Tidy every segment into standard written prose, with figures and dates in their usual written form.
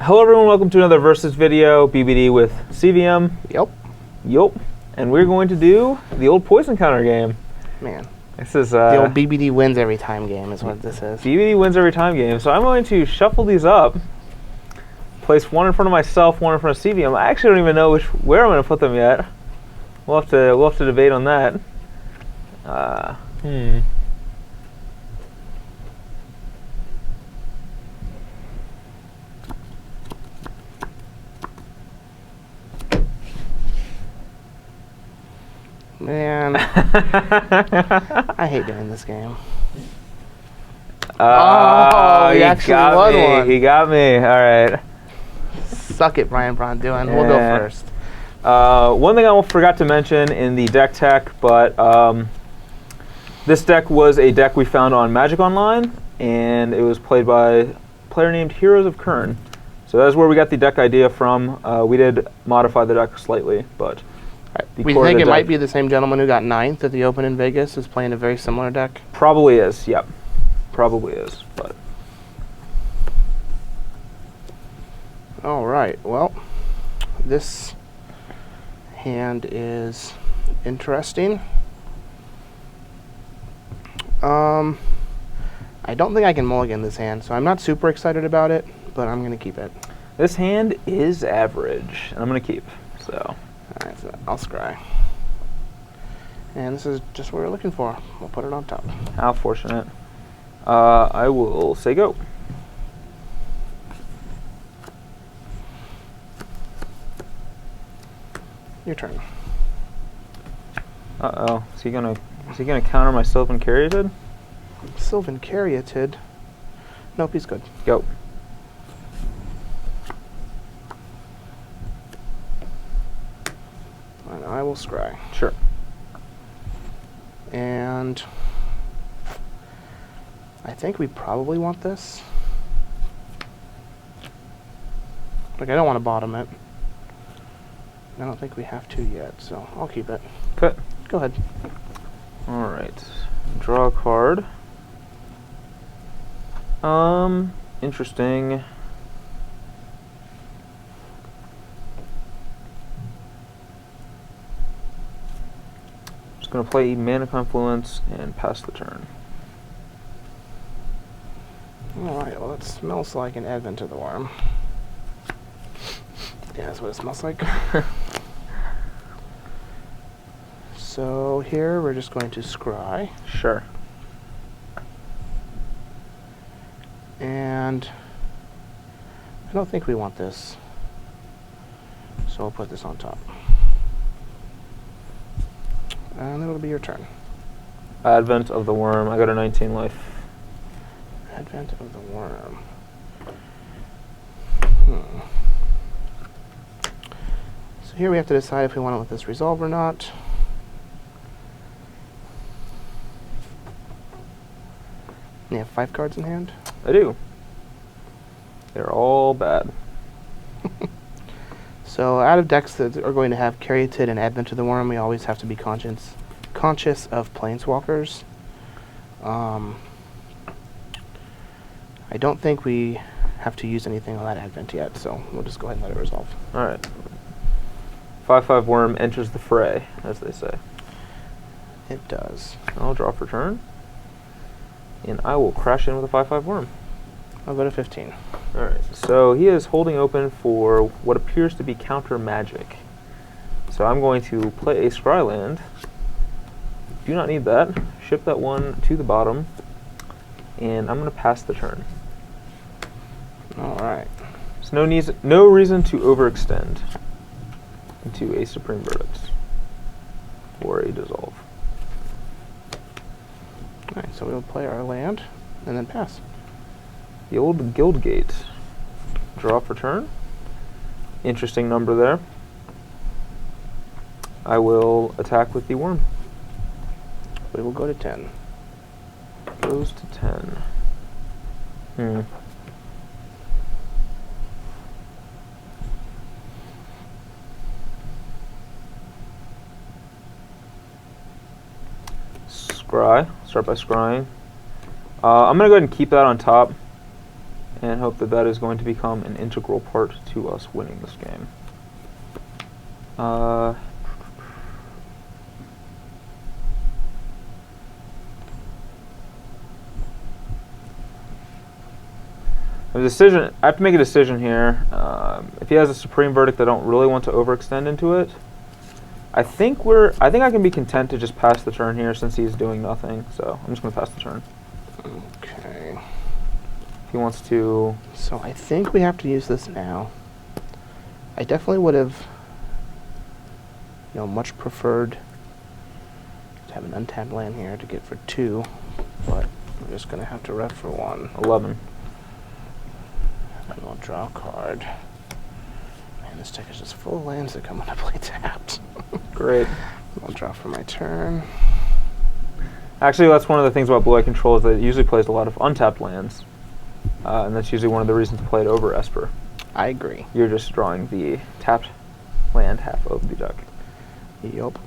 Hello everyone, welcome to another Versus video, BBD with CVM. Yup. And we're going to do the old poison counter game. Man. This is the old BBD wins every time game is what this is. BBD wins every time game. So I'm going to shuffle these up, place one in front of myself, one in front of CVM. I actually don't even know where I'm going to put them yet. We'll have to debate on that. Man, I hate doing this game. Oh, he actually won one. He got me. All right. Suck it, Braun-Duin. We'll go first. One thing I forgot to mention in the deck tech, but this deck was a deck we found on Magic Online, and it was played by a player named Heroes of Kern. So that's where we got the deck idea from. We did modify the deck slightly, but... We think it might be the same gentleman who got 9th at the Open in Vegas is playing a very similar deck? Probably is, yep. Probably is, but... Alright, well, this hand is interesting. I don't think I can mulligan this hand, so I'm not super excited about it, but I'm going to keep it. This hand is average, and I'm going to keep, so... Alright, so I'll scry. And this is just what we're looking for. We'll put it on top. How fortunate. I will say go. Your turn. Uh-oh. Is he gonna counter my Sylvan Caryatid? Sylvan Caryatid? Nope, he's good. Go. And I will scry. Sure. And I think we probably want this. Like, I don't want to bottom it. I don't think we have to yet, so I'll keep it. Okay. Go ahead. Alright. Draw a card. Interesting. Just gonna play Mana Confluence and pass the turn. Alright, well, it smells like an Advent of the Worm. Yeah, that's what it smells like. So here we're just going to scry. Sure. And I don't think we want this. So I'll put this on top. And it'll be your turn. Advent of the Worm. I got a 19 life. Advent of the Worm. So here we have to decide if we want to let this resolve or not. You have 5 cards in hand? I do. They're all bad. So out of decks that are going to have Caryatid and Advent of the Worm, we always have to be conscious of Planeswalkers. I don't think we have to use anything on that Advent yet, so we'll just go ahead and let it resolve. Alright. 5/5 Worm enters the fray, as they say. It does. I'll draw for turn. And I will crash in with a 5/5 Worm. I'll go to 15. Alright, so he is holding open for what appears to be counter magic. So I'm going to play a Scry land. Do not need that. Ship that one to the bottom. And I'm going to pass the turn. Alright. There's no reason to overextend into a Supreme Verdict or a Dissolve. Alright, so we'll play our land and then pass. The old Guildgate. Draw for turn. Interesting number there. I will attack with the Worm. We will go to 10. Goes to 10. Scry. Start by scrying. I'm going to go ahead and keep that on top. and hope that that is going to become an integral part to us winning this game. I have to make a decision here. If he has a supreme verdict, I don't really want to overextend into it. I think I can be content to just pass the turn here since he's doing nothing. So I'm just going to pass the turn. Okay. If he wants to. So I think we have to use this now. I definitely would have, much preferred to have an untapped land here to get for 2, but we're just going to have to ref for 1. 11. And we'll draw a card. Man, this deck is just full of lands that come into play tapped. Great. I'll draw for my turn. Actually, that's one of the things about blue-eye control is that it usually plays a lot of untapped lands. And that's usually one of the reasons to play it over Esper. I agree. You're just drawing the tapped land half of the deck. Yup.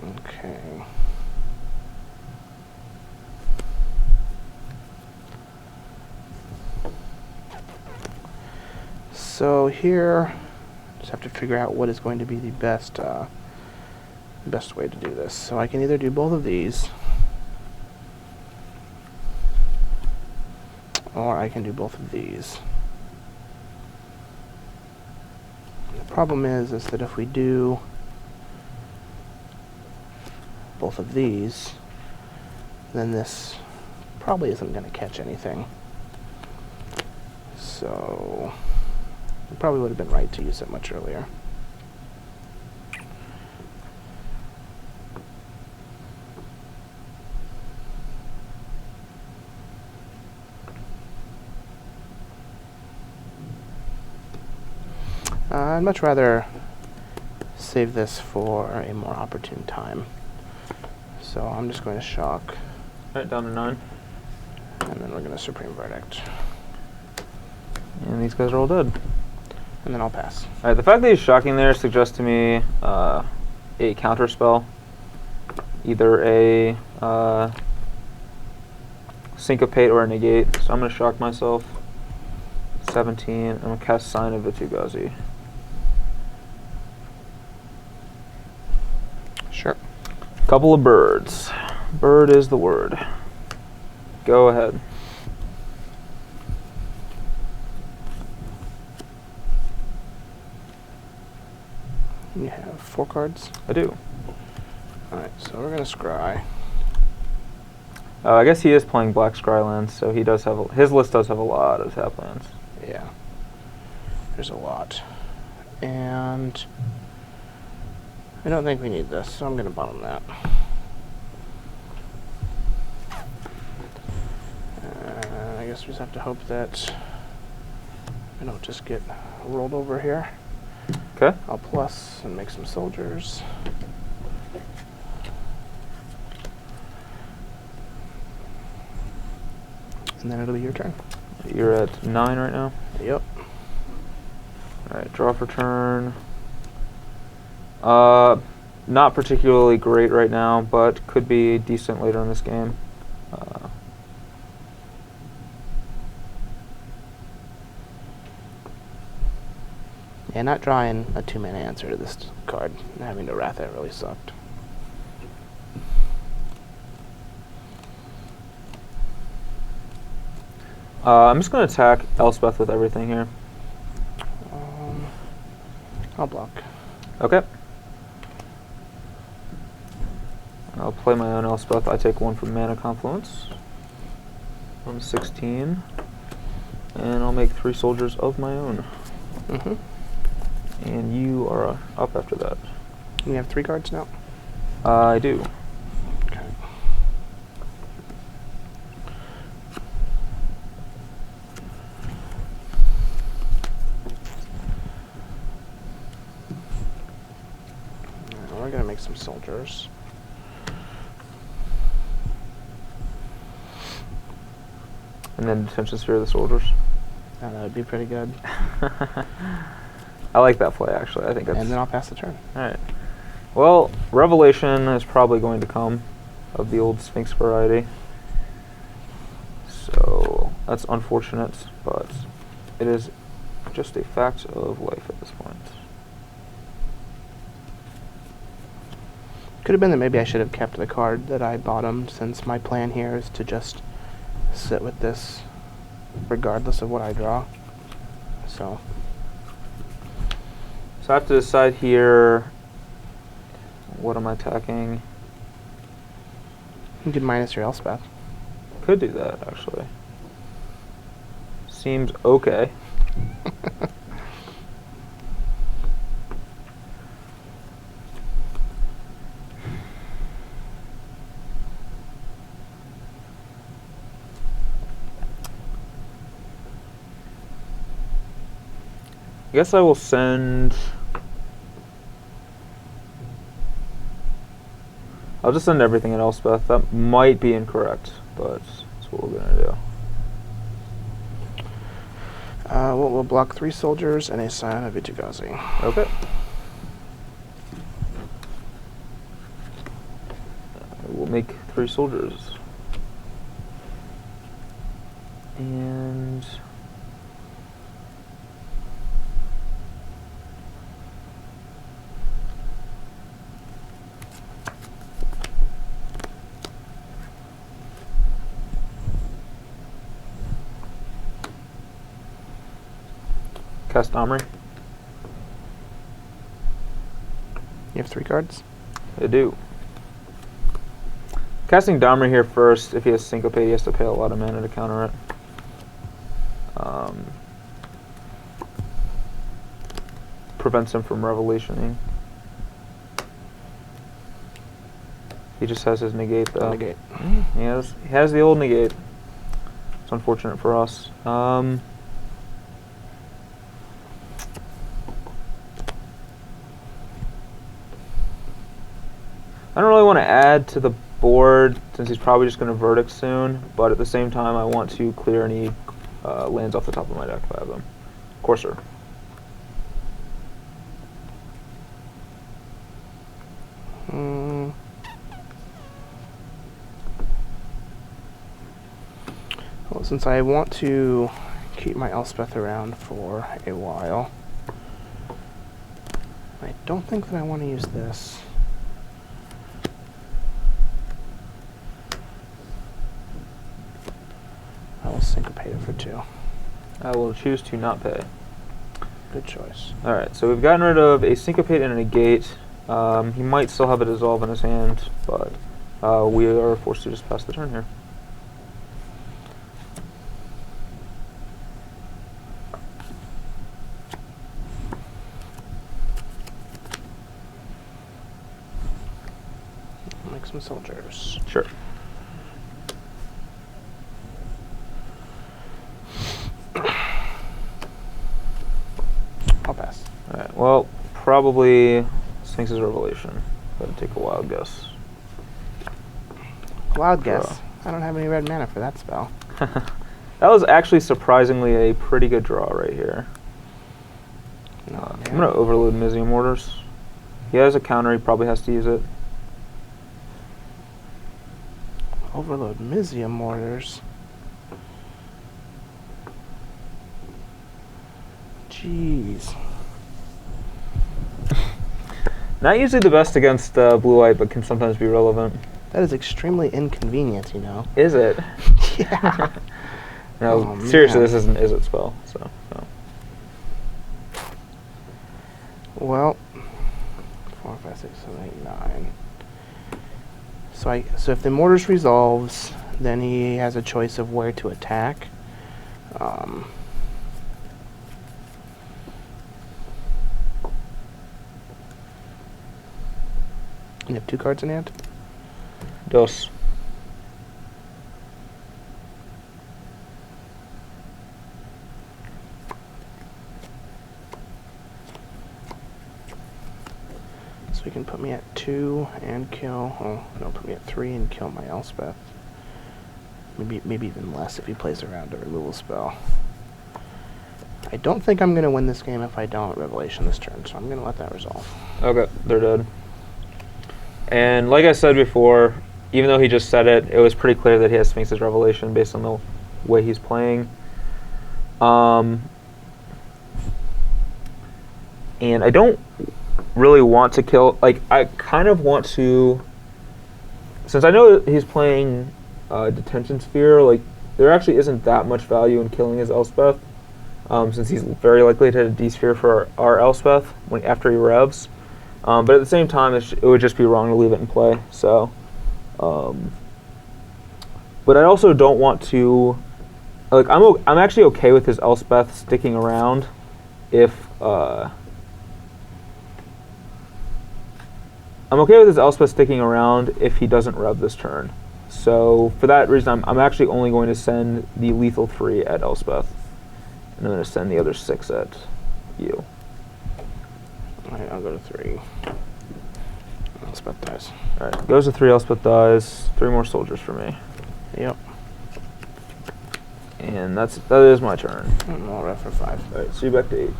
Okay. So here, just have to figure out what is going to be the best way to do this. So I can either do both of these, or I can do both of these. The problem is that if we do both of these, then this probably isn't going to catch anything. So it probably would have been right to use it much earlier. I'd much rather save this for a more opportune time. So I'm just going to shock. Alright, down to 9. And then we're going to Supreme Verdict. And these guys are all dead. And then I'll pass. Alright, the fact that he's shocking there suggests to me a counter spell. Either a Syncopate or a Negate. So I'm going to shock myself. 17. I'm going to cast Sign of Vitu-Ghazi. Sure. Couple of birds. Bird is the word. Go ahead. You have 4 cards? I do. Alright, so we're going to scry. I guess he is playing black scry lands, so he does have his list does have a lot of tap lands. Yeah. There's a lot. And I don't think we need this, so I'm going to bottom that. I guess we just have to hope that I don't just get rolled over here. Okay. I'll plus and make some soldiers. And then it'll be your turn. You're at 9 right now? Yep. Alright, draw for turn. Not particularly great right now, but could be decent later in this game. Yeah, not drawing a 2-mana answer to this card and having to wrath it really sucked. I'm just going to attack Elspeth with everything here. I'll block. Okay. I'll play my own Elspeth. I take 1 from Mana Confluence. I'm 16. And I'll make 3 soldiers of my own. Mm-hmm. And you are up after that. You have 3 cards now? I do. Okay. We're going to make some soldiers. And then Detention Sphere of the soldiers. That would be pretty good. I like that play, actually. I think that's... And then I'll pass the turn. Alright. Well, Revelation is probably going to come of the old Sphinx variety. So That's unfortunate, but it is just a fact of life at this point. Could have been that maybe I should have kept the card that I bottomed, since my plan here is to just sit with this regardless of what I draw. So I have to decide here, what am I attacking? you could minus your Elspeth. Could do that, actually. Seems okay. I guess I will send... I'll just send everything at Elspeth. That might be incorrect, but that's what we're going to do. We'll block 3 soldiers and a Scion of Vichigazi. Okay. We'll make 3 soldiers. And... cast Domri. You have 3 cards? I do. Casting Domri here first. If he has Syncopate, he has to pay a lot of mana to counter it. Prevents him from revelationing. He just has his negate though. Negate. He has the old negate. It's unfortunate for us. I don't really want to add to the board since he's probably just going to Verdict soon, but at the same time I want to clear any lands off the top of my deck if I have them. Courser. Well, since I want to keep my Elspeth around for a while, I don't think that I want to use this. I will Syncopate it for 2. I will choose to not pay. Good choice. Alright, so we've gotten rid of a Syncopate and a Negate. He might still have a Dissolve in his hand, but we are forced to just pass the turn here. Make some soldiers. Sure. I'll pass. Alright, well, probably Sphinx's Revelation. Gotta take a wild guess. Wild guess. I don't have any red mana for that spell. That was actually surprisingly a pretty good draw right here. No, I'm gonna overload Mizium Mortars. He has a counter, he probably has to use it. Overload Mizium Mortars. Jeez. Not usually the best against blue-white, but can sometimes be relevant. That is extremely inconvenient, you know. Is it? Yeah. No, Oh, seriously, man. this is an is it spell, so. No. Well, 4, 5, 6, 7, 8, 9. So if the Mortars resolves, then he has a choice of where to attack. You have 2 cards in hand? Dos. So he can put me at 2 and kill. Oh no, put me at 3 and kill my Elspeth. Maybe even less if he plays around a removal spell. I don't think I'm gonna win this game if I don't Revelation this turn, so I'm gonna let that resolve. Okay, they're dead. And like I said before, even though he just said it, it was pretty clear that he has Sphinx's Revelation based on the way he's playing. And I don't really want to kill, like, I kind of want to, since I know he's playing Detention Sphere, like, there actually isn't that much value in killing his Elspeth, since he's very likely to hit a D-Sphere for our Elspeth after he revs. But at the same time, it would just be wrong to leave it in play, so. But I also don't want to, like, I'm actually okay with his Elspeth sticking around if, I'm okay with his Elspeth sticking around if he doesn't rev this turn. So for that reason, I'm actually only going to send the lethal 3 at Elspeth. And I'm going to send the other 6 at you. Alright, I'll go to 3. Elspeth dies. Alright, goes to 3, Elspeth dies. 3 more soldiers for me. Yep. And that is my turn. I'll rev for 5. Alright, so you're back to 8.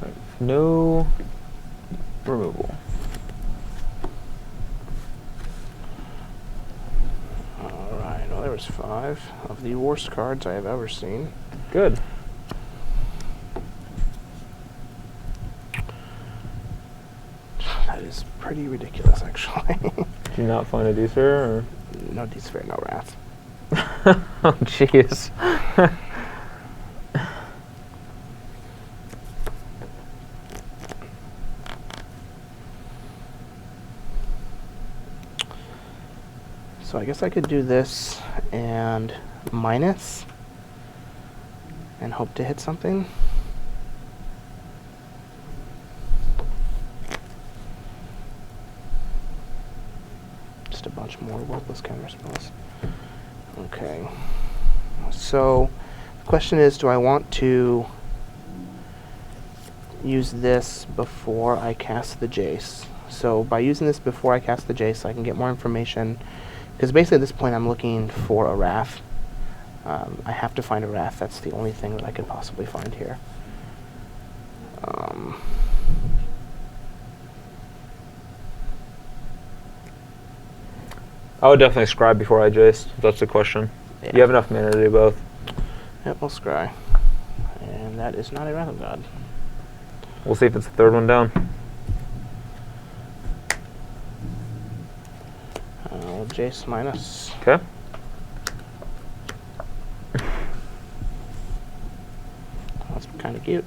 Right, no removal. Alright, well there was 5 of the worst cards I have ever seen. Good. That is pretty ridiculous, actually. Did you not find a D-Sphere, or? No D-Sphere, no Wrath. Oh, jeez. So I guess I could do this and minus and hope to hit something. Just a bunch more worthless counterspells. Okay. So the question is, do I want to use this before I cast the Jace? So by using this before I cast the Jace, I can get more information. Because basically at this point I'm looking for a Wrath. I have to find a Wrath. That's the only thing that I could possibly find here. I would definitely scribe before I Jace, if that's the question. Yeah. You have enough mana to do both. Yep, we'll scry. And that is not a Wrath of God. We'll see if it's the third one down. Jace minus. Okay. That's kind of cute.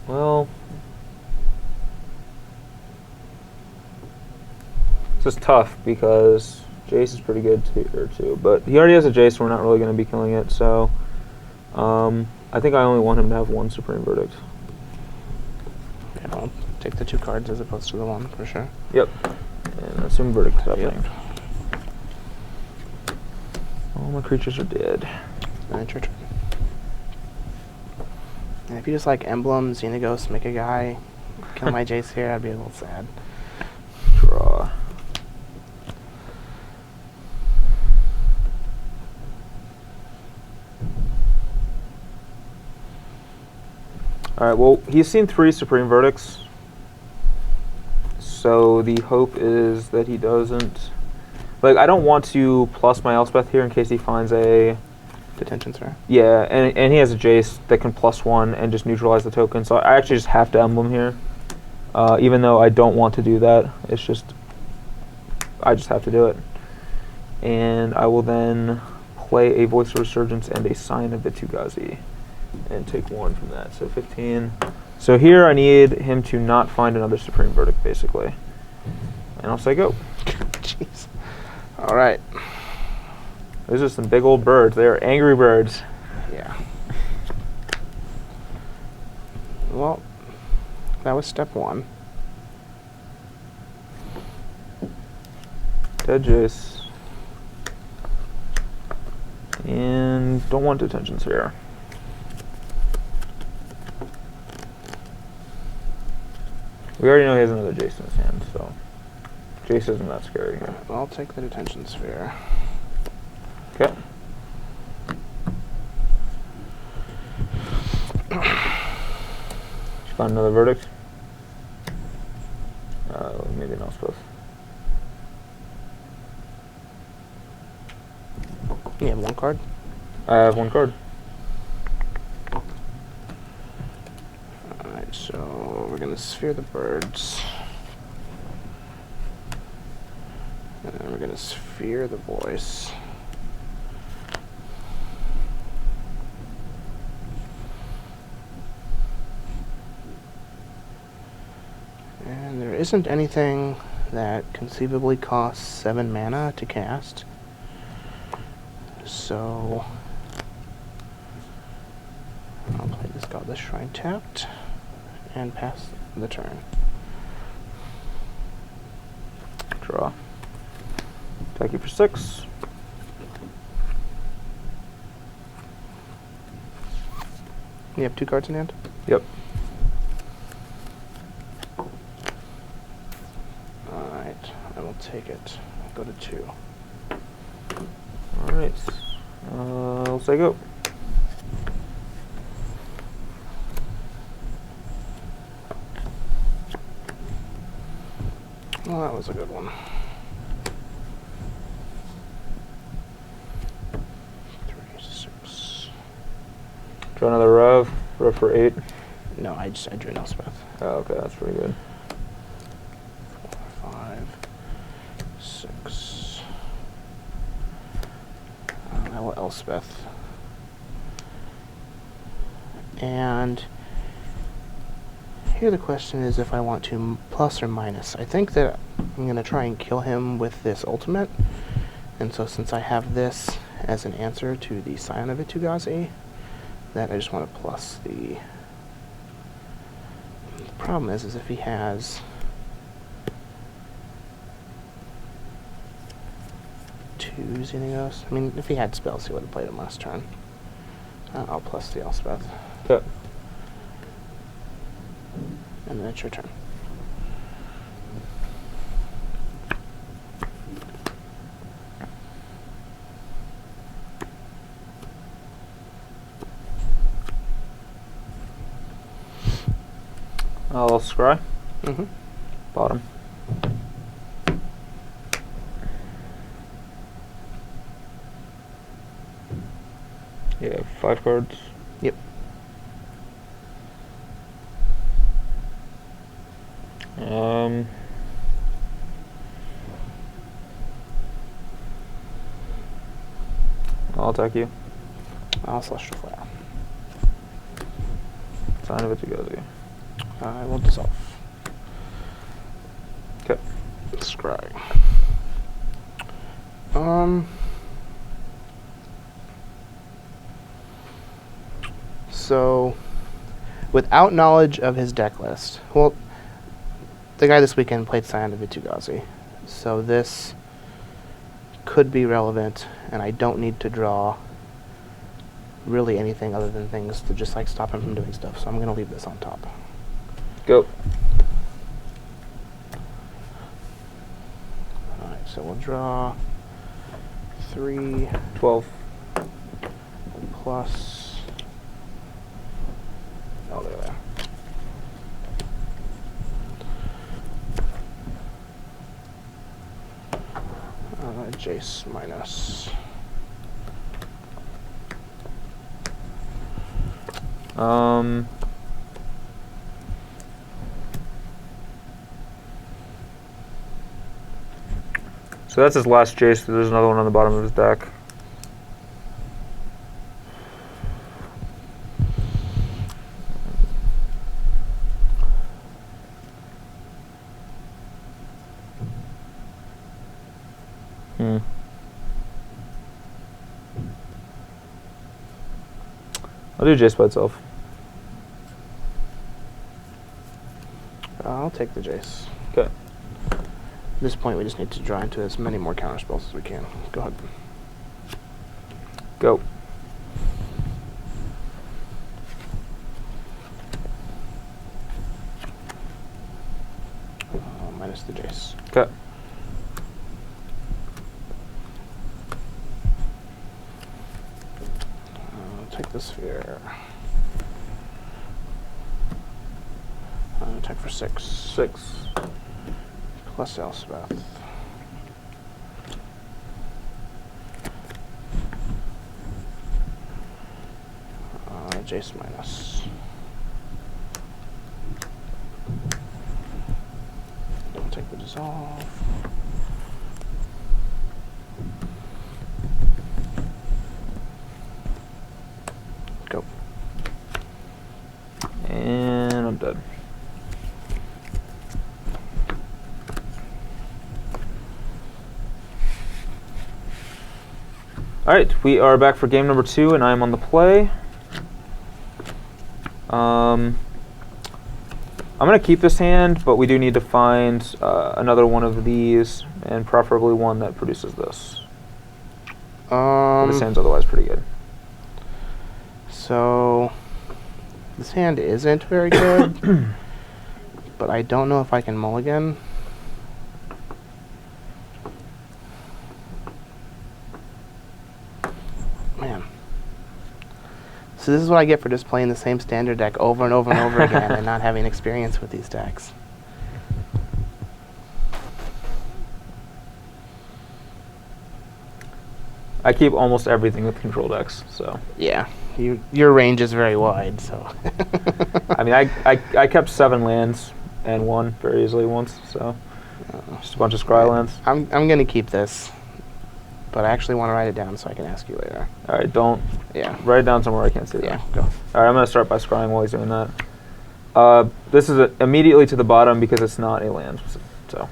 Well, this is tough because Jace is pretty good too, but he already has a Jace, so we're not really going to be killing it. So, I think I only want him to have 1 Supreme Verdict. Yeah, I'll take the 2 cards as opposed to the 1 for sure. Yep. And assume Verdict is happening. Yep. All my creatures are dead. And it's your turn. And if you just like Emblem, Xenaghost, make a guy, kill my Jace here, I'd be a little sad. Draw. Alright, well, he's seen 3 Supreme Verdicts. So the hope is that he doesn't... Like, I don't want to plus my Elspeth here in case he finds a... Detention, sir. Yeah, and he has a Jace that can +1 and just neutralize the token. So I actually just have to Emblem here. Even though I don't want to do that. It's just... I just have to do it. And I will then play a Voice of Resurgence and a Sign of Vitu-Ghazi. And take 1 from that, so 15. So here I need him to not find another Supreme Verdict, basically. And I'll say go. Jeez. Alright. Those are some big old birds. They are angry birds. Yeah. Well, that was step 1. Dead Jace. And don't want Detention Sphere. We already know he has another Jace in his hand, so Jace isn't that scary here. Well, I'll take the detention sphere. Okay. Did you find another verdict? Maybe an Elspeth. You have one card? I have one card. Alright, so we're going to sphere the birds. And then we're going to sphere the voice. And there isn't anything that conceivably costs 7 mana to cast. So I'll play this Godless Shrine tapped and pass the turn. Draw. Attack you for 6. You have 2 cards in hand? Yep. Alright, I will take it. Go to 2. Alright. Let's say go. Well, that was a good one. 3, 6. Draw another Rev. Rev for 8. No, I drew an Elspeth. Oh, okay, that's pretty good. 4, 5, 6. I will Elspeth. And here the question is if I want to plus or minus. I think that I'm going to try and kill him with this ultimate. And so since I have this as an answer to the Scion of Itugazi, that I just want to plus the... The problem is if he has 2 Xenagos, I mean, if he had spells, he would have played him last turn. I'll plus the Elspeth. Yep. And then it's your turn. I'll scry. Mm-hmm. Bottom. Yeah, 5 cards. Yep. I'll attack you. I'll Celestial Flare. Sign of Itugazi. I will dissolve. Okay. Scry. So, without knowledge of his deck list, well, the guy this weekend played Scion of Itugazi, so this could be relevant, and I don't need to draw really anything other than things to just like stop him from doing stuff, so I'm going to leave this on top. Go. Alright, so we'll draw 3 12. plus... Oh, there. Jace minus. So that's his last Jace. There's another one on the bottom of his deck. I'll do Jace by itself. I'll take the Jace. Okay. At this point, we just need to draw into as many more counterspells as we can. Go ahead. Go. Minus the Jace. Okay. take the sphere. Attack for 6. 6. Plus Elspeth. Jace minus. Don't take the dissolve. Go. And I'm dead. Alright, we are back for game number 2, and I'm on the play. I'm going to keep this hand, but we do need to find another one of these, and preferably one that produces this. This hand's otherwise pretty good. So, this hand isn't very good, but I don't know if I can mulligan. Man. So this is what I get for just playing the same standard deck over and over and over again and not having experience with these decks. I keep almost everything with control decks, so. Yeah, your range is very wide, so. I mean, I kept 7 lands and won very easily once, so. Just a bunch of scry lands. I'm going to keep this, but I actually want to write it down so I can ask you later. Alright, don't. Yeah. Write it down somewhere I can't see that. Yeah, go. Alright, I'm going to start by scrying while he's doing that. This is immediately to the bottom because it's not a land, so.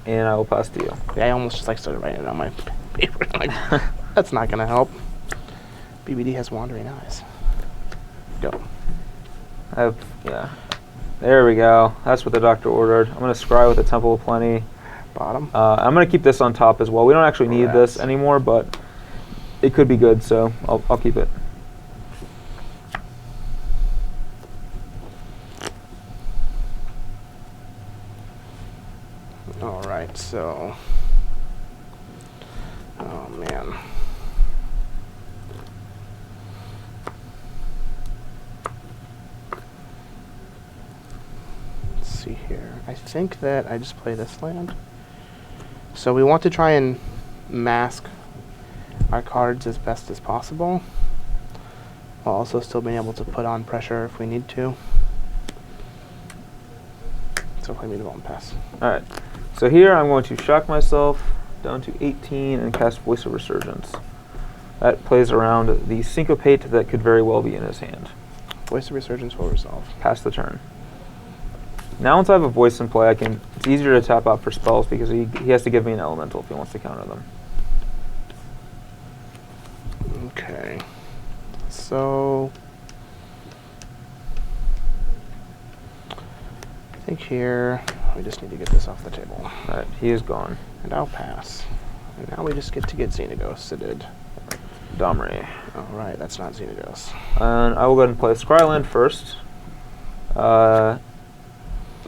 And I will pass to you. Yeah, I almost just started writing it on my paper. That's not going to help. BBD has wandering eyes. Go. Yeah. There we go. That's what the doctor ordered. I'm going to scry with the Temple of Plenty. Bottom. I'm going to keep this on top as well. We don't actually need this anymore, but it could be good, so I'll keep it. Alright, so. Oh, man. Let's see here. I think that I just play this land. So we want to try and mask our cards as best as possible, while also still being able to put on pressure if we need to. So play me the ball and pass. Alright. So here I'm going to shock myself down to 18 and cast Voice of Resurgence. That plays around the Syncopate that could very well be in his hand. Voice of Resurgence will resolve. Pass the turn. Now once I have a voice in play, it's easier to tap out for spells because he has to give me an elemental if he wants to counter them. Okay. So I think here we just need to get this off the table. Alright, he is gone. And I'll pass. And now we just get to get Xenagos. Domri. Alright, that's not Xenagos. And I will go ahead and play Scryland first.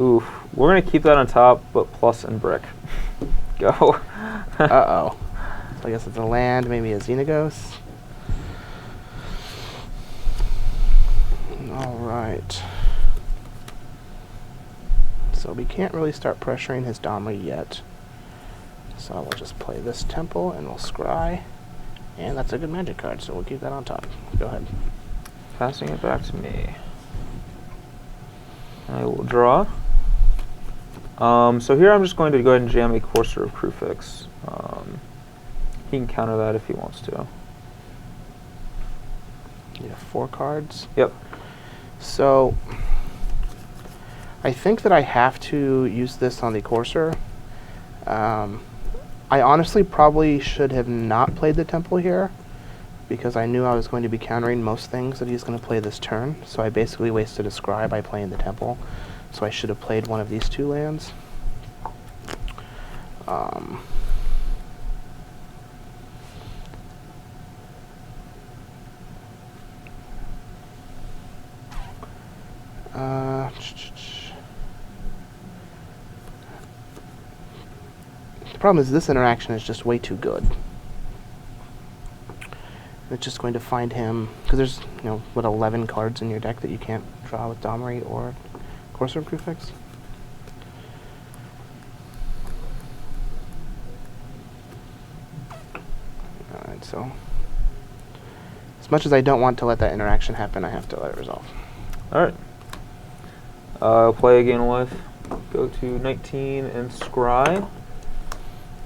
Oof. We're going to keep that on top, but plus and brick. Go. Uh-oh. So I guess it's a land, maybe a Xenagos. Alright. So we can't really start pressuring his Domri yet. So we'll just play this Temple and we'll scry. And that's a good magic card, so we'll keep that on top. Go ahead. Passing it back to me. I will draw. So here I'm just going to go ahead and jam a Courser of Crufix. He can counter that if he wants to. You have 4 cards? Yep. So I think that I have to use this on the Courser. I honestly probably should have not played the Temple here, because I knew I was going to be countering most things that he's going to play this turn. So I basically wasted a scry by playing the Temple. So I should have played one of these 2 lands. The problem is this interaction is just way too good. It's just going to find him, because there's, 11 cards in your deck that you can't draw with Domri or Courser Crucifix. Alright, so as much as I don't want to let that interaction happen, I have to let it resolve. Alright. I'll play a Gain of Life. Go to 19 and scry.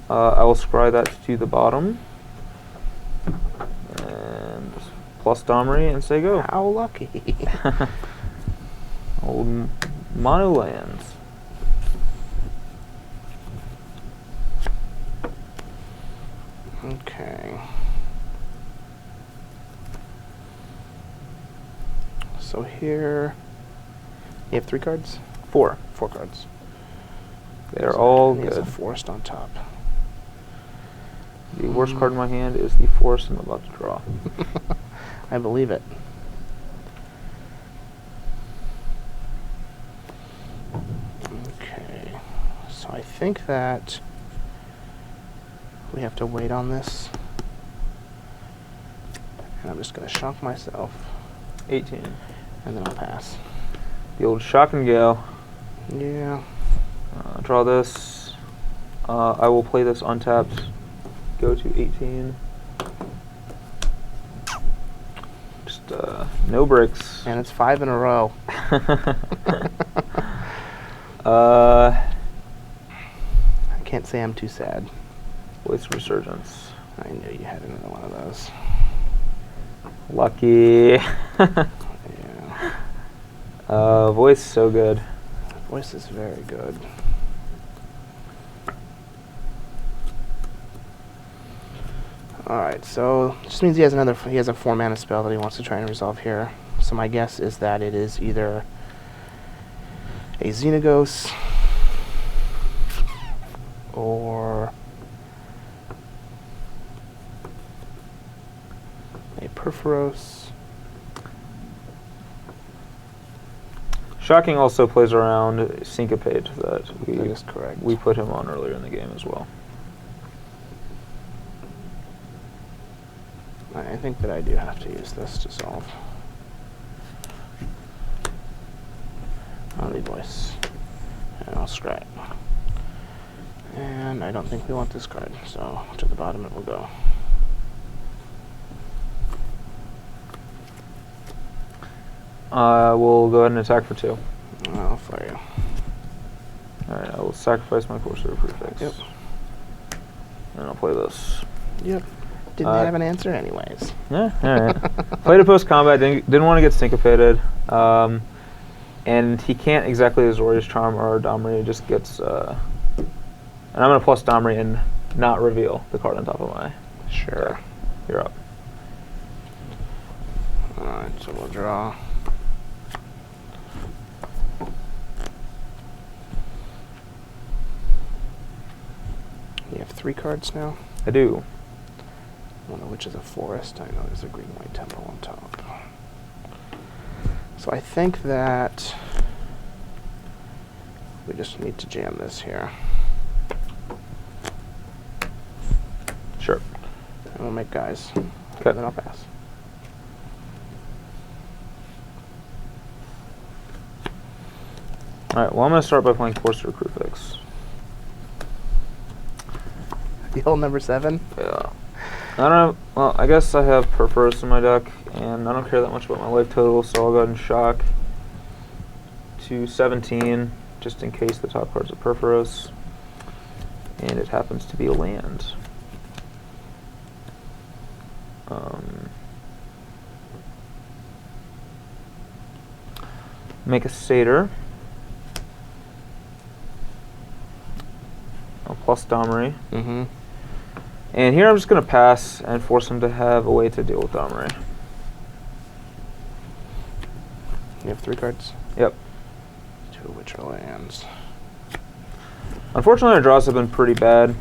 I will scry that to the bottom. And plus Domri and say go. How lucky. Old mono lands. Okay. So here, you have 3 cards? 4. 4 cards. They're all He has a good. forest on top. The worst card in my hand is the forest I'm about to draw. I believe it. Okay. So I think that we have to wait on this. And I'm just going to shock myself. 18. And then I'll pass. The old shock and gale. Yeah. Draw this. I will play this untapped. Go to 18. Just no bricks. And it's 5 in a row. I can't say I'm too sad. Voice Resurgence. I knew you had another one of those. Lucky. Yeah. Voice so good. Voice is very good. Alright, so just means he has a 4 mana spell that he wants to try and resolve here. So my guess is that it is either a Xenagos or a Perforos. Shocking also plays around Syncopate that That is correct. we put him on earlier in the game as well. I think that I do have to use this to solve. Only voice. And I'll scry it. And I don't think we want this card, so to the bottom it will go. We'll go ahead and attack for 2. I'll flare you. Alright, I will sacrifice my Courser Prefix. Yep. And I'll play this. Yep. Didn't have an answer anyways. Yeah, alright. Played a post-combat, didn't want to get syncopated. And he can't exactly Azorius Charm or Domri, he just gets... and I'm going to plus Domri and not reveal the card on top of my... Sure. deck. You're up. Alright, so we'll draw. You have 3 cards now? I do. One of which is a forest. I know there's a green-white temple on top. So I think that we just need to jam this here. Sure. And we'll make guys. Okay. And then I'll pass. Alright, well I'm going to start by playing Courser Crucifix. The old number 7? Yeah. I don't know, well, I guess I have Perforos in my deck, and I don't care that much about my life total, so I'll go ahead and shock to 17, just in case the top card's a Perforos, and it happens to be a land. Make a Satyr. I'll plus Domri. Mm-hmm. And here I'm just going to pass and force him to have a way to deal with Domri. You have 3 cards? Yep. 2 of which are lands. Unfortunately, our draws have been pretty bad.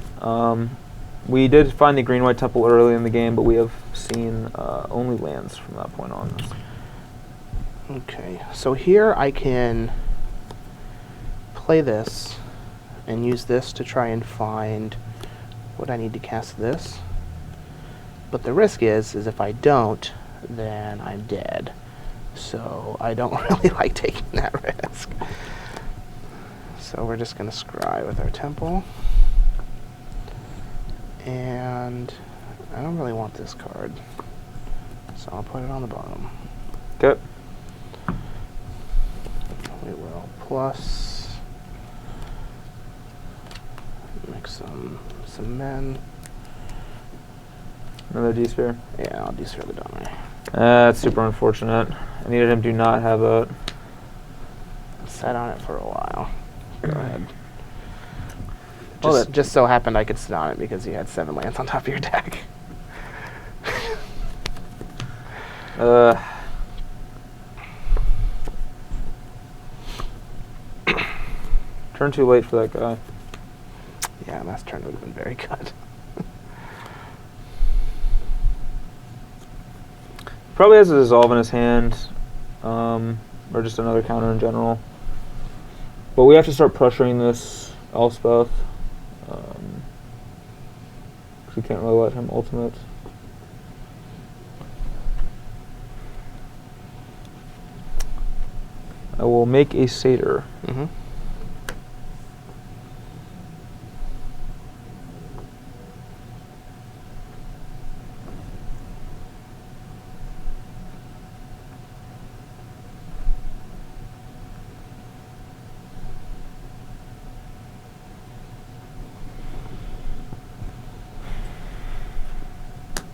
We did find the green-white temple early in the game, but we have seen only lands from that point on. Okay, so here I can play this and use this to try and find what I need to cast this. But the risk is if I don't, then I'm dead. So I don't really like taking that risk. So we're just going to scry with our temple. And I don't really want this card. So I'll put it on the bottom. Okay. We will plus make some men. Another D-sphere. Yeah, I'll D-sphere the Donnery. That's super unfortunate. I needed him to not have that. Sat on it for a while. Go ahead. Well, Just, just so happened I could sit on it because you had 7 lands on top of your deck. Turn too late for that guy. Yeah, last turn would have been very good. Probably has a dissolve in his hand, or just another counter in general. But we have to start pressuring this Elspeth. We can't really let him ultimate. I will make a satyr. Mm-hmm.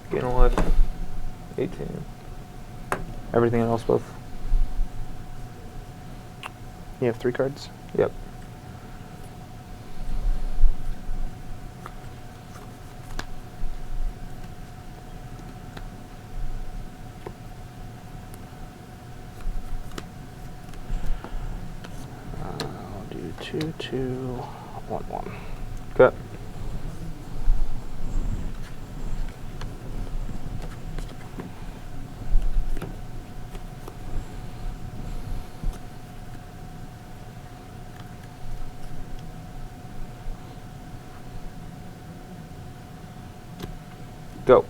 Gain a life. 18. Everything else both. You have 3 cards? Yep. I'll do 2, 2, 1, 1. Okay. Go.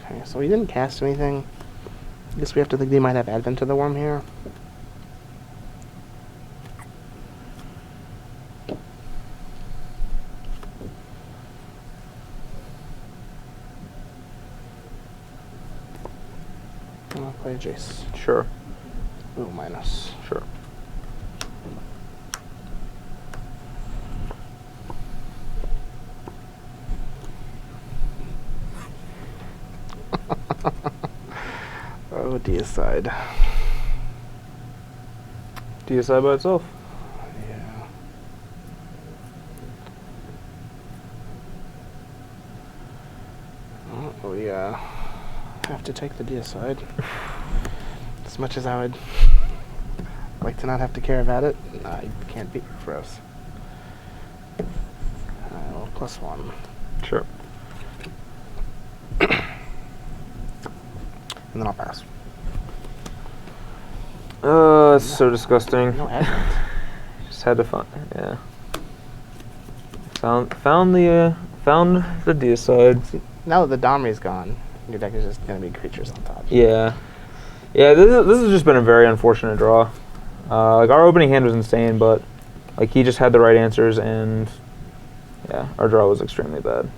Okay, so we didn't cast anything. I guess we have to think they might have Advent of the Worm here. I'll play Jace. Sure. Ooh, minus. Sure. Oh, Deicide. Deicide by itself. Yeah. Well, we have to take the Deicide. As much as I would like to not have to care about it, I can't beat Frost. Well, +1. Sure. And then I'll pass. It's so disgusting. No Advent. Just had to find. Yeah. Found the Deicide. See, now that the Domri's gone, your deck is just going to be creatures on top. Yeah. Yeah. This has just been a very unfortunate draw. Like our opening hand was insane, but like he just had the right answers, and yeah, our draw was extremely bad.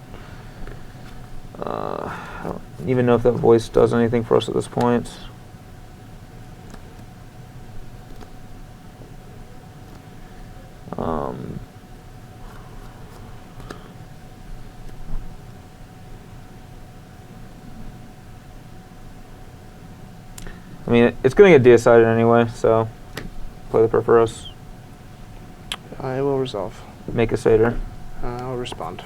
I don't even know if that voice does anything for us at this point. I mean, it's going to get decided anyway, so play the Perforos. I will resolve. Make a satyr. I'll respond.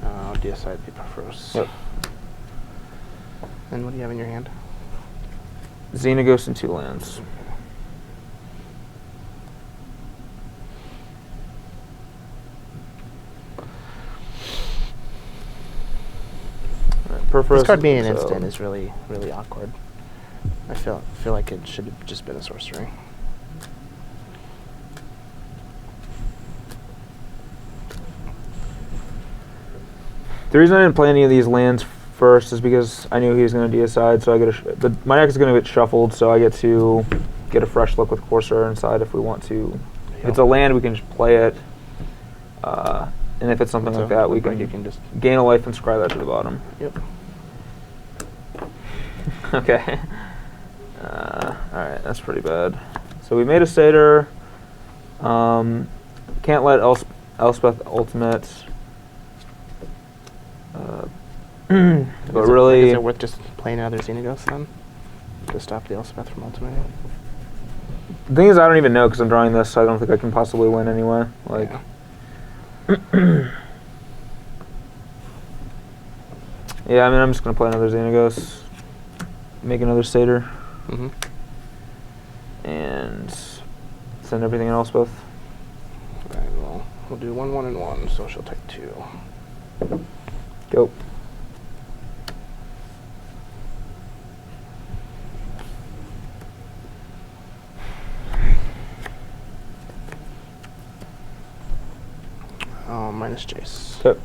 I'll decide the Perforos. Yep. And what do you have in your hand? Xenaghost and 2 lands. Perforce. This card being an so- instant is really, really awkward. I feel like it should have just been a sorcery. The reason I didn't play any of these lands first is because I knew he was going to deicide, so I get my deck is going to get shuffled, so I get to get a fresh look with Corsair inside if we want to. If it's a land, we can just play it, and if it's something like that, we you can just gain a life and scry that to the bottom. Yep. Okay. Alright, that's pretty bad. So we made a Satyr. Can't let Elspeth ultimate. But really, is it worth just playing another Xenagos then to stop the Elspeth from ultimating? the thing is, I don't even know because I'm drawing this, so I don't think I can possibly win anyway. Like, yeah, I mean, I'm just gonna play another Xenagos, make another Satyr, and send everything in Elspeth. Alright, well, we'll do 1, 1, and 1, so she'll take 2. Go. Minus Jace. Okay.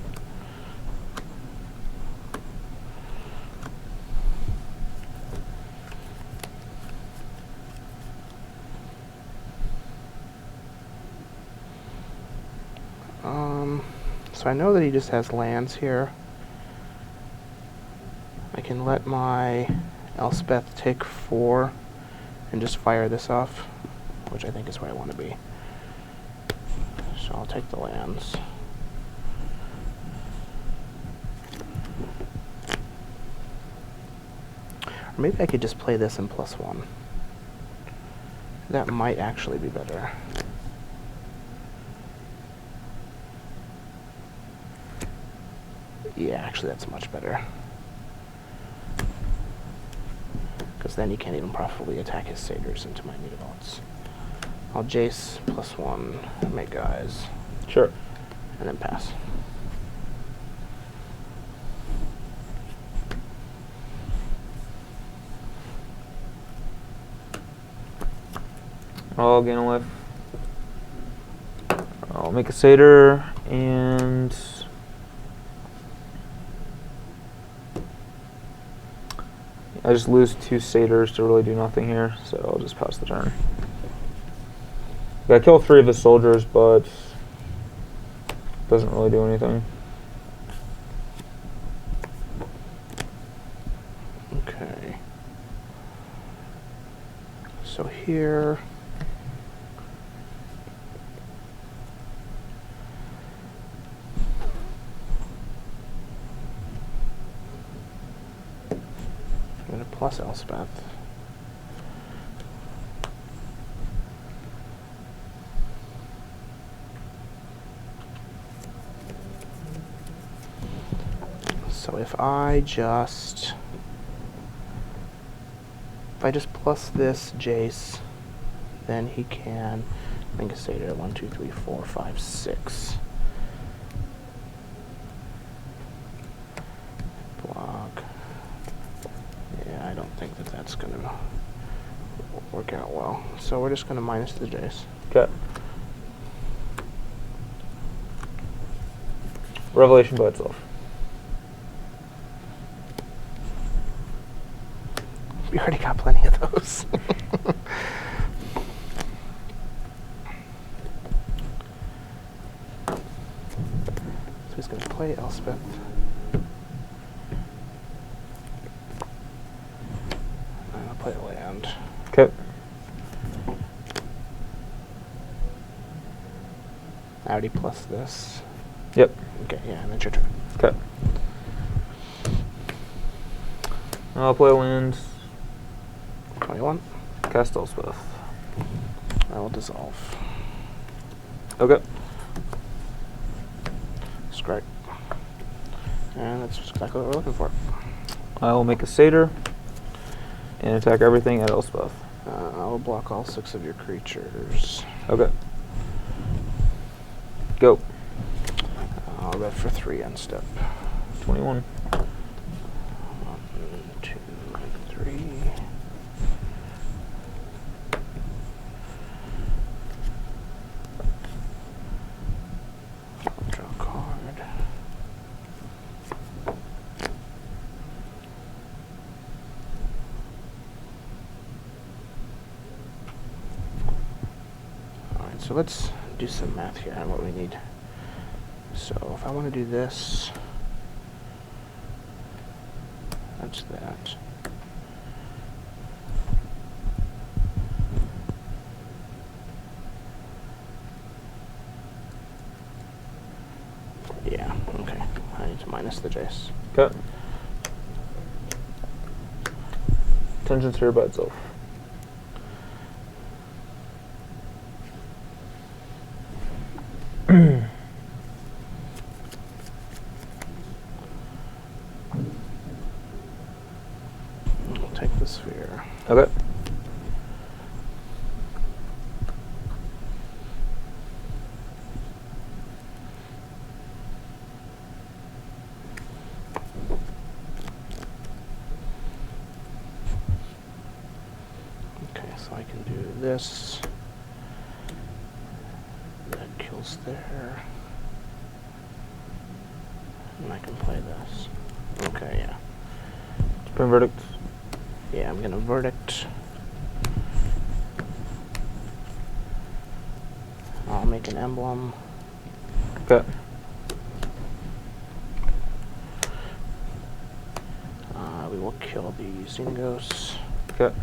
So I know that he just has lands here. I can let my Elspeth take 4 and just fire this off, which I think is where I want to be. So I'll take the lands. Or maybe I could just play this in +1. That might actually be better. Yeah, actually that's much better. Because then he can't even properly attack his satyrs into my meat vaults. I'll Jace +1, make guys. Sure. And then pass. I'll gain a life. I'll make a Satyr, and I just lose 2 Satyrs to really do nothing here, so I'll just pass the turn. I kill 3 of his soldiers, but doesn't really do anything. Okay. So here... I'm going to plus Elspeth. So if I just plus this Jace, then he can, I think it's Satyr 1, 2, 3, 4, 5, 6. Block. Yeah, I don't think that that's going to work out well. So we're just going to minus the Jace. Okay. Revelation by itself. We already got plenty of those. So he's going to play Elspeth. And I'll play a land. Okay. I already plus this. Yep. Okay, yeah, and then your turn. Okay. I'll play land. 21. Cast Elspeth. I will dissolve. Okay. Strike. And that's exactly what we're looking for. I will make a Satyr and attack everything at Elspeth. I will block all 6 of your creatures. Okay. Go. I'll red for 3 on step. 21. so let's do some math here on what we need. So if I want to do this, that's that. Yeah, okay. I need to minus the Jace. Okay. Attention sphere by itself. I'll take the sphere. Okay. Okay, so I can do this. That kills there. And I can play this. Okay, yeah. Spin verdict. Yeah, I'm gonna verdict. I'll make an emblem. Okay. We will kill the Zingos. Okay.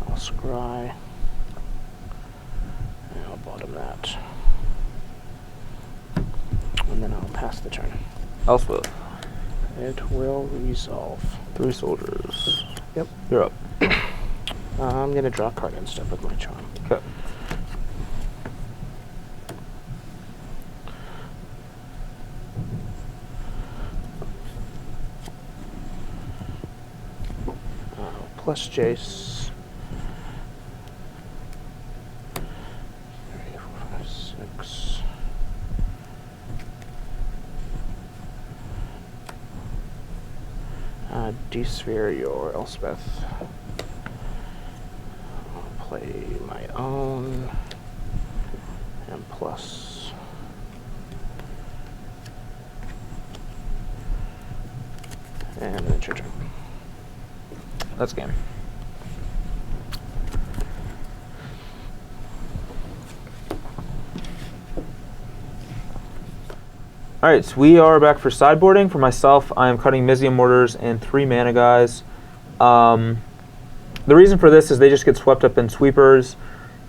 I'll scry. And I'll bottom that. And then I'll pass the turn. Elspeth. It will resolve. 3 soldiers. Yep. You're up. I'm gonna draw a card and stuff with my charm. Okay. Plus Jace. 3, 4, 5, 6. D-sphere your Elspeth. I'll play my own. And plus. And then it's your turn. That's game. Alright, so we are back for sideboarding. For myself, I am cutting Mizium Mortars and 3 mana guys. The reason for this is they just get swept up in sweepers.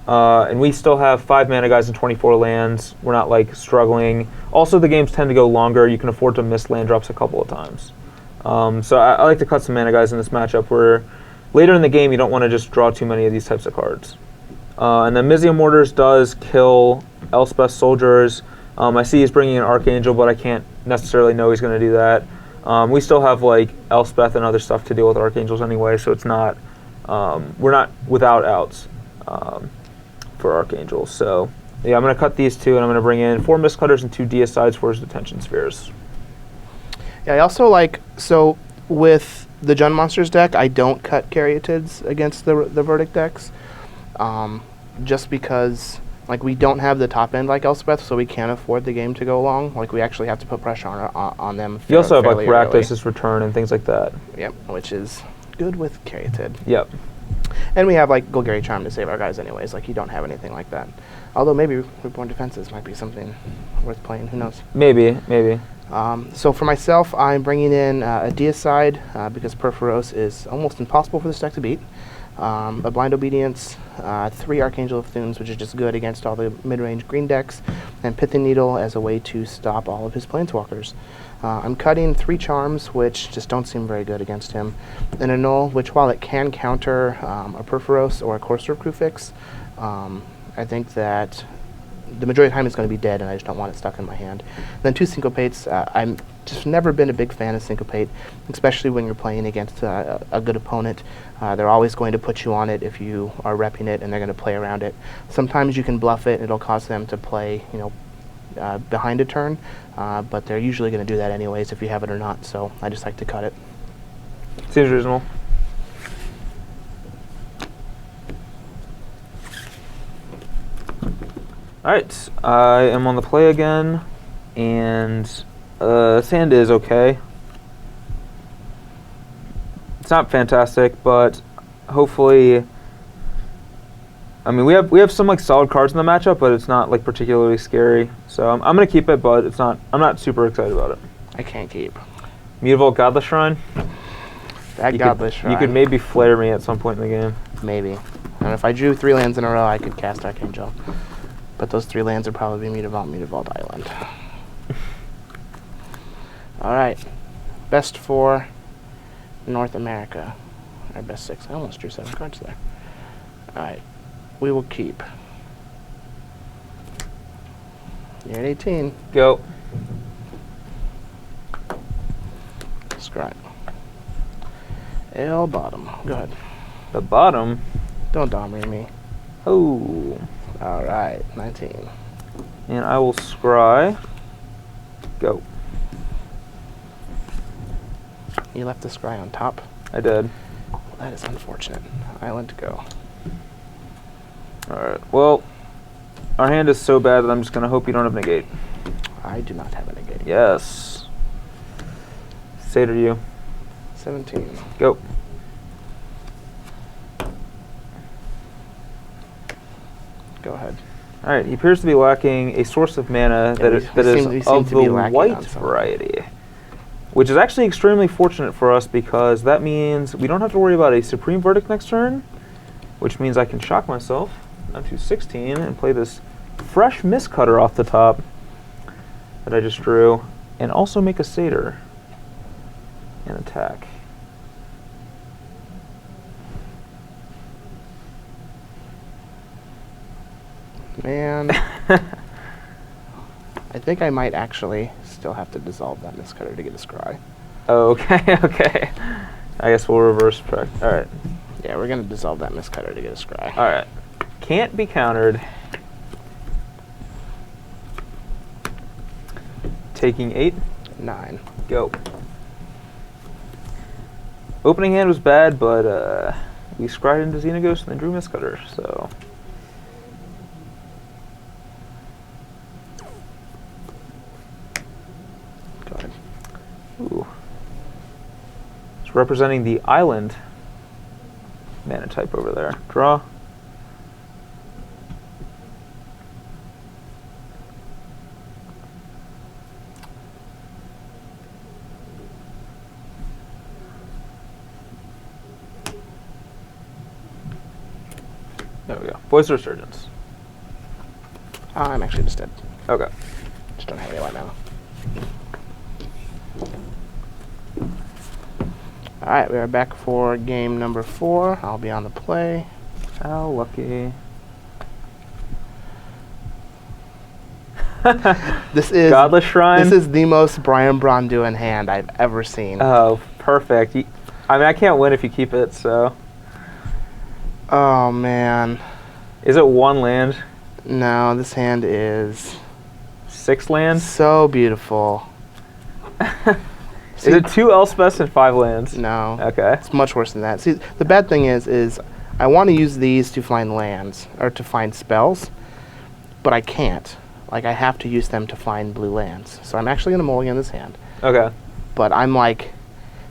And we still have 5 mana guys and 24 lands. We're not like struggling. Also, the games tend to go longer. You can afford to miss land drops a couple of times. So I like to cut some mana guys in this matchup where later in the game you don't want to just draw too many of these types of cards. And then Mizium Mortars does kill Elspeth soldiers. I see he's bringing an Archangel, but I can't necessarily know he's going to do that. We still have like Elspeth and other stuff to deal with Archangels anyway, so it's not we're not without outs for Archangels. So yeah, I'm going to cut these 2, and I'm going to bring in 4 Mistcutters and 2 Deicides for his detention spheres. Yeah, I also like, so with the Jund Monsters deck, I don't cut Caryatids against the Verdict decks, just because like we don't have the top end like Elspeth, so we can't afford the game to go long. Like we actually have to put pressure on them. You also have like Rakdos' Return and things like that. Yep, which is good with Caryatid. Yep. And we have like Golgari Charm to save our guys anyways. Like you don't have anything like that. Although maybe Reborn Defenses might be something worth playing. Who knows? Maybe. So for myself, I'm bringing in a Deicide because Perforos is almost impossible for this deck to beat. A Blind Obedience, 3 Archangel of Thunes, which is just good against all the mid-range green decks, and Pithing Needle as a way to stop all of his Planeswalkers. I'm cutting 3 Charms, which just don't seem very good against him, and a Null, which while it can counter a Perforos or a Courser Crucifix, I think that the majority of the time it's going to be dead, and I just don't want it stuck in my hand. And then 2 Syncopates. I'm just never been a big fan of Syncopate, especially when you're playing against a good opponent. They're always going to put you on it if you are repping it, and they're going to play around it. Sometimes you can bluff it, and it'll cause them to play, behind a turn, but they're usually going to do that anyways if you have it or not, so I just like to cut it. Seems reasonable. Alright, I am on the play again, and sand is okay. It's not fantastic, but hopefully I mean, we have some like solid cards in the matchup, but it's not like particularly scary. So I'm gonna keep it, but it's not. I'm not super excited about it. I can't keep. Mutavault Godless Shrine. That Godless Shrine. You could maybe flare me at some point in the game. Maybe. And if I drew 3 lands in a row, I could cast Archangel. But those 3 lands would probably be Mutavault Island. Alright. Best 4 North America. Or best 6. I almost drew 7 cards there. Alright. We will keep. You're at 18. Go. Scry. L bottom. Go ahead. The bottom. Don't dominate me. Oh. Alright. 19. And I will scry. Go. You left the scry on top. I did. Well, that is unfortunate. Island to go. Alright. Well, our hand is so bad that I'm just going to hope you don't have negate. I do not have a negate. Yes. Satyr you. 17. Go. Go ahead. Alright, he appears to be lacking a source of mana that is of the white variety. Which is actually extremely fortunate for us because that means we don't have to worry about a Supreme Verdict next turn, which means I can shock myself down to 16 and play this fresh Mistcutter off the top that I just drew, and also make a Satyr and attack. Man. I think I might actually still have to dissolve that Mistcutter to get a scry. Okay, okay. I guess we'll reverse track. Alright. Yeah, we're going to dissolve that Mistcutter to get a scry. Alright. Can't be countered. Taking 8. 9. Go. Opening hand was bad, but we scryed into Xenaghost and then drew Mistcutter, so... Go ahead. Ooh. It's representing the island mana type over there. Draw. There we go. Voice of Resurgence. I'm actually just dead. Okay. Just don't have any white mana. Alright, we are back for game number 4. I'll be on the play. How lucky. This is Godless Shrine. This is the most Braun-Duin hand I've ever seen. Oh, perfect. I mean, I can't win if you keep it, so... Oh, man. Is it 1 land? No, this hand is... 6 lands? So beautiful. Is it 2 Elspeths and 5 lands? No. Okay. It's much worse than that. See, the bad thing is I want to use these to find lands, or to find spells, but I can't. Like, I have to use them to find blue lands. So I'm actually going to mulligan this hand. Okay. But I'm like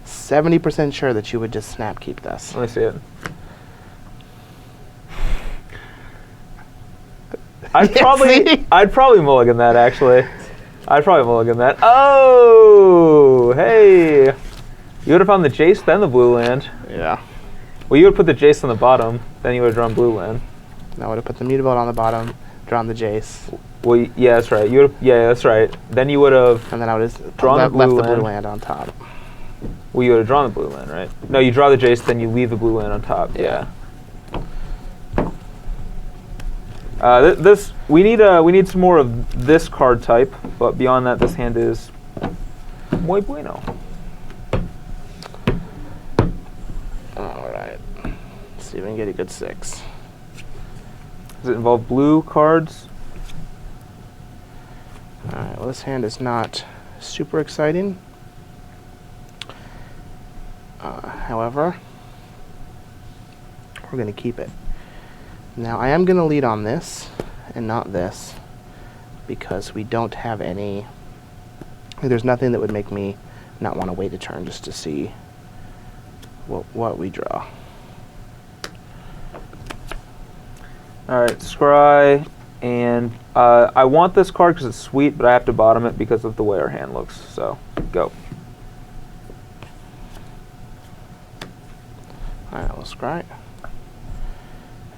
70% sure that you would just snap keep this. Let me see it. I'd probably mulligan that, actually. I'd probably mulligan that. Oh, hey. You would have found the Jace, then the blue land. Yeah. Well, you would put the Jace on the bottom, then you would have drawn blue land. I would have put the Mutavault on the bottom, drawn the Jace. Well, yeah, that's right. Yeah, that's right. Then you would have... And then I would have drawn left the blue the blue land on top. Well, you would have drawn the blue land, right? No, you draw the Jace, then you leave the blue land on top. Yeah. We need some more of this card type, but beyond that, this hand is muy bueno. All right, let's see if we can get a good 6. Does it involve blue cards? All right. Well, this hand is not super exciting. However, we're going to keep it. Now, I am going to lead on this and not this because we don't have any... There's nothing that would make me not want to wait a turn just to see what we draw. Alright, scry, and I want this card because it's sweet, but I have to bottom it because of the way our hand looks, so go. Alright, I'll scry.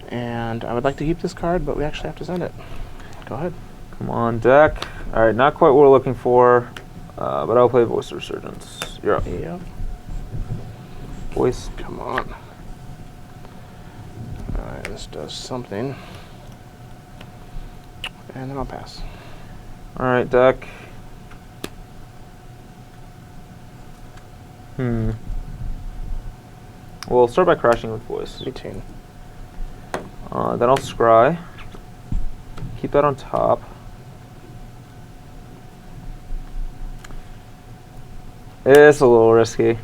And I would like to keep this card, but we actually have to send it. Go ahead. Come on, deck. Alright, not quite what we're looking for, but I'll play Voice of Resurgence. You're up. Yep. Voice. Come on. Alright, this does something. And then I'll pass. Alright, deck. We'll start by crashing with Voice. 18. Then I'll scry. Keep that on top. It's a little risky.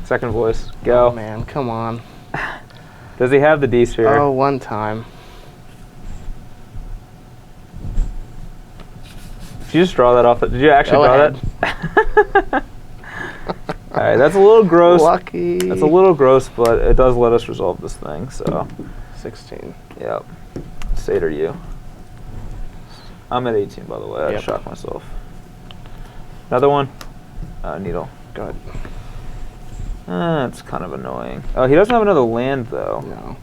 Second Voice. Go. Oh man, come on. Does he have the D sphere? Oh, one time. Did you just draw that off? Did you actually Go draw ahead. that? Alright, that's a little gross. Lucky. That's a little gross, but it does let us resolve this thing, so. 16. Yep. Satyr you. I'm at 18, by the way. I Yep. shocked myself. Another one? Needle. Go ahead. It's kind of annoying. Oh, he doesn't have another land, though. No.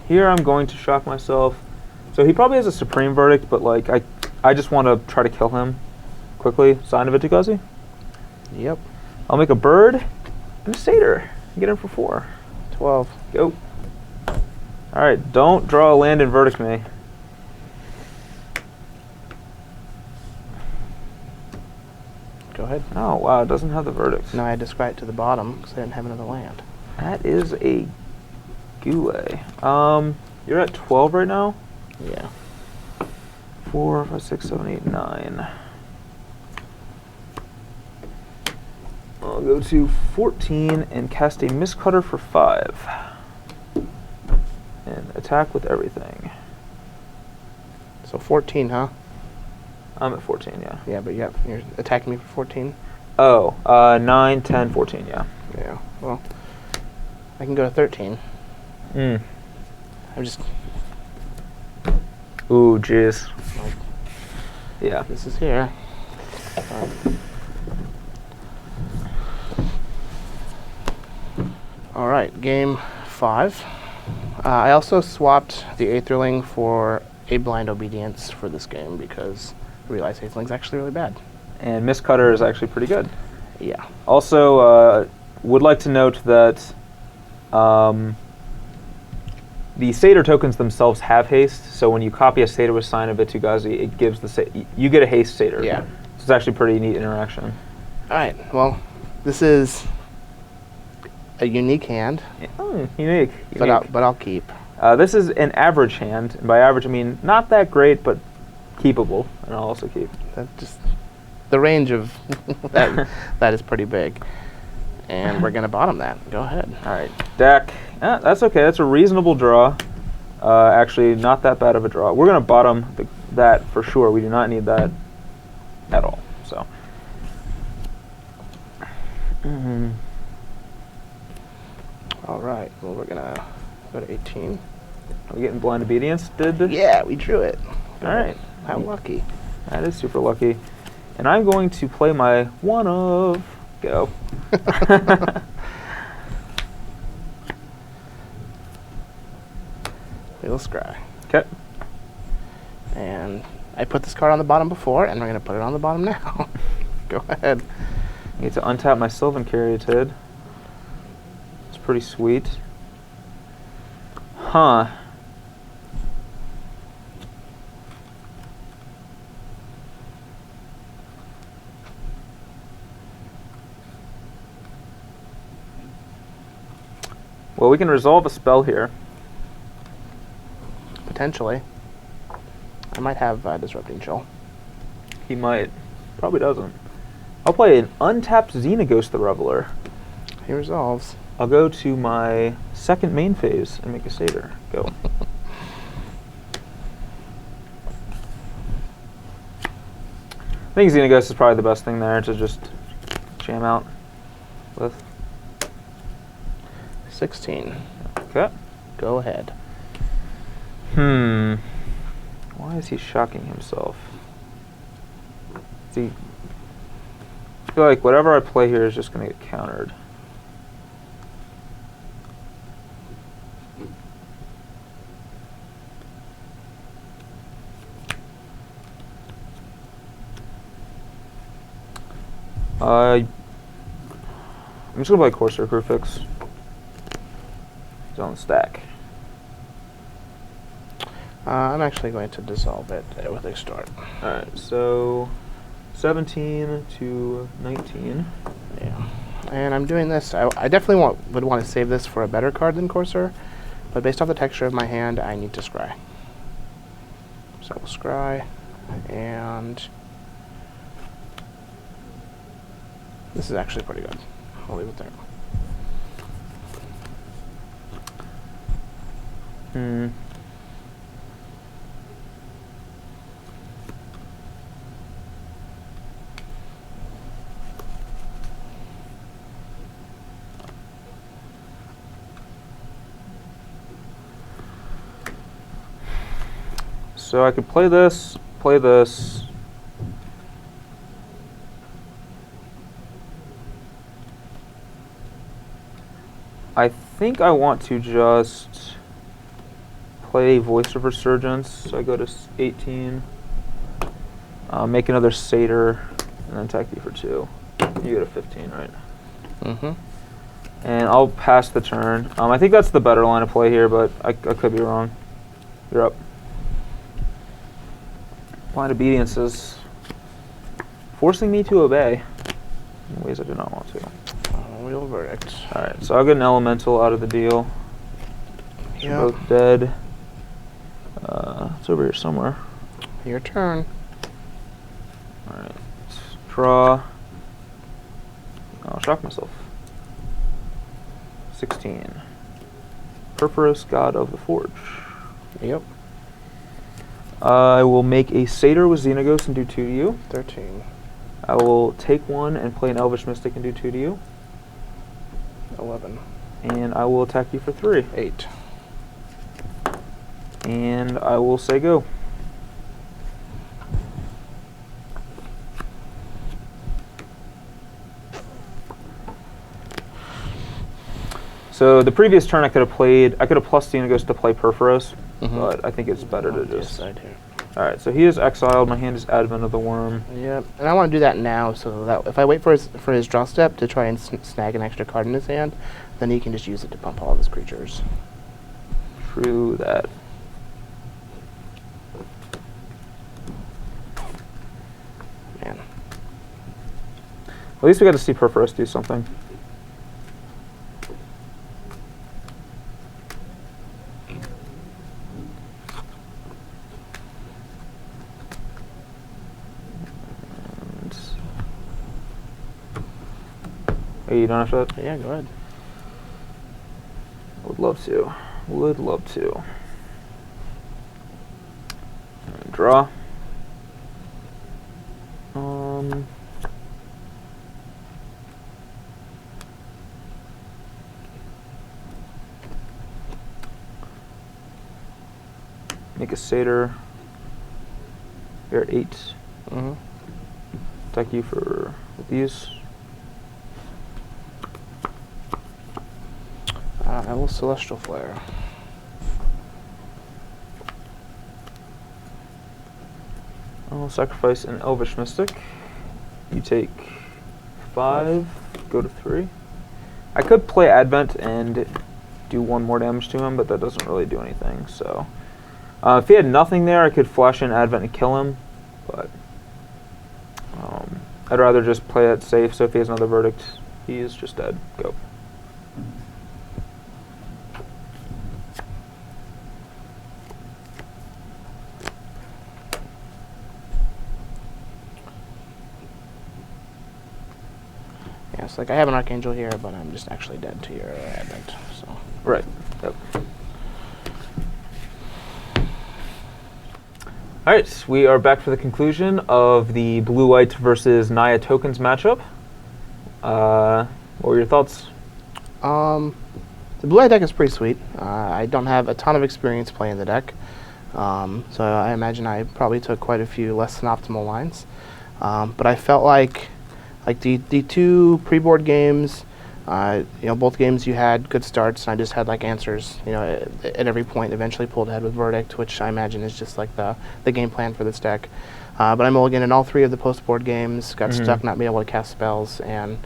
Here I'm going to shock myself. So he probably has a Supreme Verdict, but like I just want to try to kill him quickly. Sign of Vitugazi. Yep. I'll make a bird and a satyr. Get him for 4. 12. Go. Alright, don't draw a land and verdict me. Go ahead. Oh, wow, it doesn't have the verdict. No, I had to scry it to the bottom because I didn't have another land. That is a goulet. You're at 12 right now? Yeah. 4, 5, 6, 7, 8, 9. I'll go to 14 and cast a Mistcutter for 5. And attack with everything. So 14, huh? I'm at 14, yeah. Yeah, but you're attacking me for 14? Oh, 9, 10, 14, yeah. Yeah. Well, I can go to 13. Mm. I'm just... Ooh, jeez. Like, Yeah. this is here. All right, game 5. I also swapped the Aetherling for a Blind Obedience for this game because I realized Aetherling's actually really bad. And Mistcutter is actually pretty good. Yeah. Also, would like to note that the Satyr tokens themselves have haste, so when you copy a Satyr with Sign of Vitugazi, it gives the you get a haste Satyr. Yeah. So it's actually a pretty neat interaction. All right, well, this is a unique hand, Unique. but I'll keep. This is an average hand, and by average I mean not that great, but keepable, and I'll also keep. That just the range of that is pretty big, and we're gonna bottom that. Go ahead. All right, deck. That's okay. That's a reasonable draw. Actually, not that bad of a draw. We're gonna bottom that for sure. We do not need that at all. So. All right. Well, we're gonna go to 18. Are we getting Blind Obedience? Yeah, we drew it. All right. How lucky. That is super lucky. And I'm going to play my one of. Go. We'll scry. Okay. And I put this card on the bottom before, and we're gonna put it on the bottom now. Go ahead. I need to untap my Sylvan Caryatid. It's pretty sweet. Huh. Well, we can resolve a spell here. Potentially. I might have Disrupting Chill. He might. Probably doesn't. I'll play an untapped Xenaghost the Reveler. He resolves. I'll go to my second main phase and make a Satyr. Go. I think Xenaghost is probably the best thing there to just jam out with. 16. Okay. Go ahead. Why is he shocking himself? See, I feel like whatever I play here is just going to get countered. I'm just going to play Corsair Crucifix. He's on the stack. I'm actually going to dissolve it with Extort. Alright, so 17 to 19. Yeah. And I'm doing this. I definitely would want to save this for a better card than Corsair, but based off the texture of my hand, I need to scry. So we'll scry, and this is actually pretty good. I'll leave it there. So I could play this, play this. I think I want to just play Voice of Resurgence. So I go to 18, make another Satyr, and then attack you for 2. You go to 15, right? Mm-hmm. And I'll pass the turn. I think that's the better line of play here, but I could be wrong. You're up. Blind Obedience is forcing me to obey in ways I do not want to. Wheel Verdict. Alright, so I'll get an Elemental out of the deal. Yep. Both dead. It's over here somewhere. Your turn. Alright, draw. I'll shock myself. 16. Purpurous God of the Forge. Yep. I will make a Satyr with Xenagos and do 2 to you. 13. I will take 1 and play an Elvish Mystic and do 2 to you. 11. And I will attack you for 3. 8. And I will say go. So the previous turn I could have plus Xenagos to play Perforos, but I think it's better to just... Alright, so he is exiled, my hand is Advent of the Worm. Yep, and I want to do that now so that if I wait for his draw step to try and snag an extra card in his hand, then he can just use it to pump all of his creatures. True that. Man. At least we got to see Perforos do something. Hey, you don't have to? Yeah, go ahead. Would love to. Would love to. And draw. Make a Satyr. You're at 8. Attack you for these. I will Celestial Flare. I'll sacrifice an Elvish Mystic. You take 5, go to 3. I could play Advent and do 1 more damage to him, but that doesn't really do anything, so... if he had nothing there, I could flash in Advent and kill him, but... I'd rather just play it safe, so if he has another Verdict, he is just dead. Go. Yes, like I have an Archangel here, but I'm just actually dead to your Advent, so... Right. Yep. Alright, we are back for the conclusion of the Blue-White versus Naya tokens matchup. What were your thoughts? The blue-eye deck is pretty sweet. I don't have a ton of experience playing the deck, so I imagine I probably took quite a few less than optimal lines. But I felt like the two pre-board games, both games you had good starts, and I just had like answers, at every point. Eventually pulled ahead with Verdict, which I imagine is just like the game plan for this deck. But I mulliganed in all 3 of the post-board games, got stuck not being able to cast spells, and